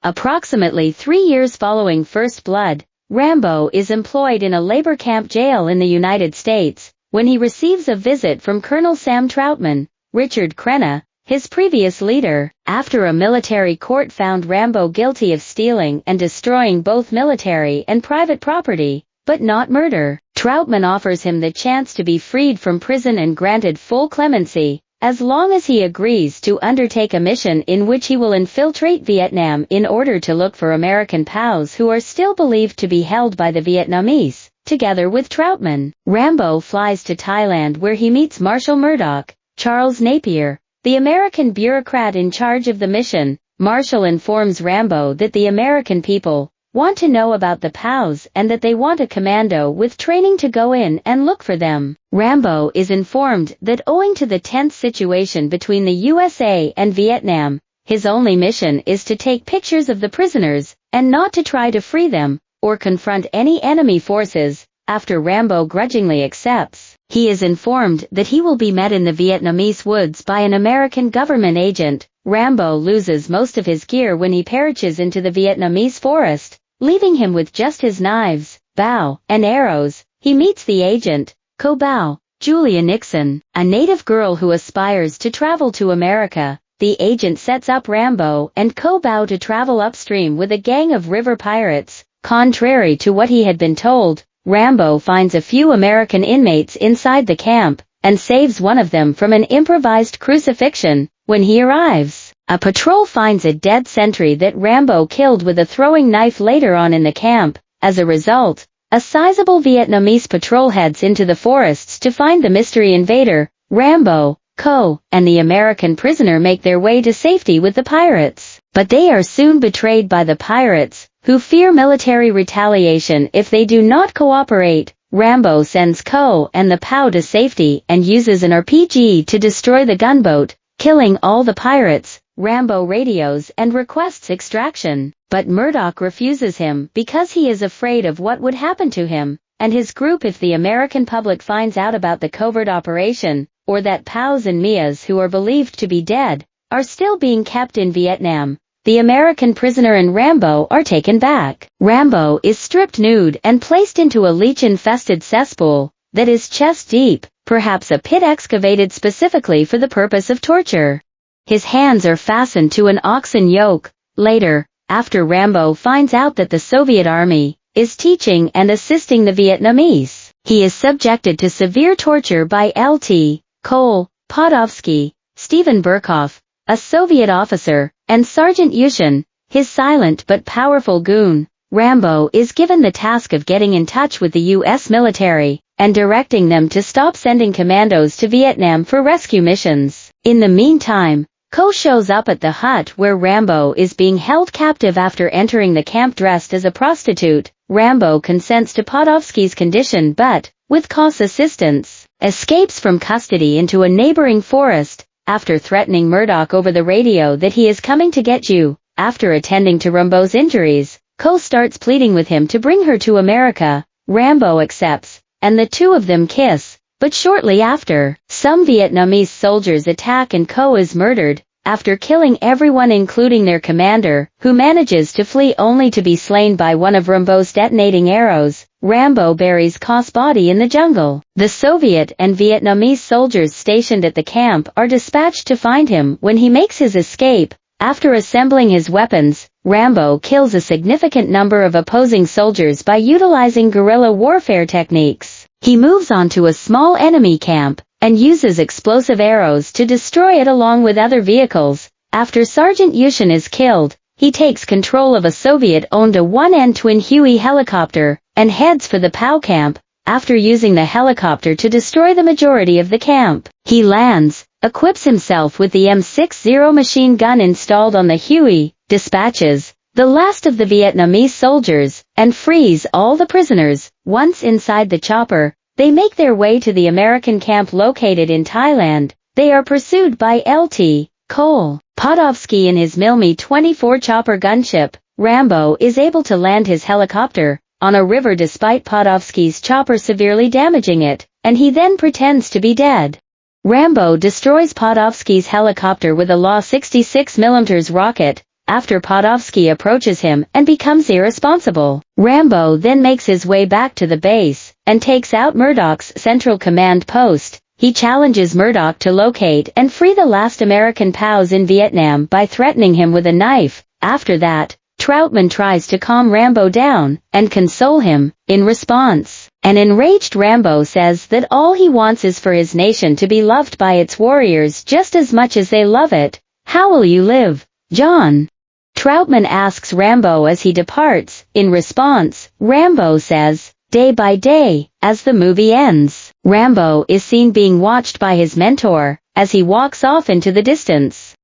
Approximately 3 years following First Blood, Rambo is employed in a labor camp jail in the United States, when he receives a visit from Colonel Sam Troutman, Richard Crenna, his previous leader. After a military court found Rambo guilty of stealing and destroying both military and private property, but not murder, Troutman offers him the chance to be freed from prison and granted full clemency, as long as he agrees to undertake a mission in which he will infiltrate Vietnam in order to look for American POWs who are still believed to be held by the Vietnamese. Together with Troutman, Rambo flies to Thailand where he meets Marshal Murdoch, Charles Napier, the American bureaucrat in charge of the mission. Marshal informs Rambo that the American people want to know about the POWs and that they want a commando with training to go in and look for them. Rambo is informed that owing to the tense situation between the USA and Vietnam, his only mission is to take pictures of the prisoners and not to try to free them or confront any enemy forces. After Rambo grudgingly accepts, he is informed that he will be met in the Vietnamese woods by an American government agent. Rambo loses most of his gear when he perishes into the Vietnamese forest, leaving him with just his knives, bow, and arrows. He meets the agent, Co Bao, Julia Nixon, a native girl who aspires to travel to America. The agent sets up Rambo and Co Bao to travel upstream with a gang of river pirates. Contrary to what he had been told, Rambo finds a few American inmates inside the camp and saves one of them from an improvised crucifixion. When he arrives, a patrol finds a dead sentry that Rambo killed with a throwing knife later on in the camp. As a result, a sizable Vietnamese patrol heads into the forests to find the mystery invader. Rambo, Co, and the American prisoner make their way to safety with the pirates, but they are soon betrayed by the pirates, who fear military retaliation if they do not cooperate. Rambo sends Co and the POW to safety and uses an RPG to destroy the gunboat, killing all the pirates. Rambo radios and requests extraction, but Murdoch refuses him because he is afraid of what would happen to him and his group if the American public finds out about the covert operation, or that POWs and MIAs who are believed to be dead are still being kept in Vietnam. The American prisoner and Rambo are taken back. Rambo is stripped nude and placed into a leech-infested cesspool that is chest-deep, perhaps a pit excavated specifically for the purpose of torture. His hands are fastened to an oxen yoke. Later, after Rambo finds out that the Soviet army is teaching and assisting the Vietnamese, he is subjected to severe torture by Lt. Col. Podovsky, Stephen Burkhoff, a Soviet officer, and Sergeant Yushin, his silent but powerful goon. Rambo is given the task of getting in touch with the U.S. military and directing them to stop sending commandos to Vietnam for rescue missions. In the meantime, Co shows up at the hut where Rambo is being held captive after entering the camp dressed as a prostitute. Rambo consents to Podovsky's condition but, with Co's assistance, escapes from custody into a neighboring forest. After threatening Murdoch over the radio that he is coming to get you, after attending to Rambo's injuries, Co starts pleading with him to bring her to America. Rambo accepts, and the two of them kiss, but shortly after, some Vietnamese soldiers attack and Co is murdered, after killing everyone including their commander, who manages to flee only to be slain by one of Rambo's detonating arrows. Rambo buries Co's body in the jungle. The Soviet and Vietnamese soldiers stationed at the camp are dispatched to find him when he makes his escape. After assembling his weapons, Rambo kills a significant number of opposing soldiers by utilizing guerrilla warfare techniques. He moves on to a small enemy camp and uses explosive arrows to destroy it along with other vehicles. After Sergeant Yushin is killed, he takes control of a Soviet-owned A-1N twin Huey helicopter and heads for the POW camp. After using the helicopter to destroy the majority of the camp, he lands, equips himself with the M60 machine gun installed on the Huey, dispatches the last of the Vietnamese soldiers, and frees all the prisoners. Once inside the chopper, they make their way to the American camp located in Thailand. They are pursued by Lt. Col. Podovsky in his Mi-24 chopper gunship. Rambo is able to land his helicopter on a river despite Podovsky's chopper severely damaging it, and he then pretends to be dead. Rambo destroys Podovsky's helicopter with a Law 66mm rocket. after Podofsky approaches him and becomes irresponsible. Rambo then makes his way back to the base and takes out Murdoch's Central Command post. He challenges Murdoch to locate and free the last American POWs in Vietnam by threatening him with a knife. After that, Troutman tries to calm Rambo down and console him. In response, an enraged Rambo says that all he wants is for his nation to be loved by its warriors just as much as they love it. "How will you live, John?" Troutman asks Rambo as he departs. In response, Rambo says, "Day by day." As the movie ends, Rambo is seen being watched by his mentor as he walks off into the distance.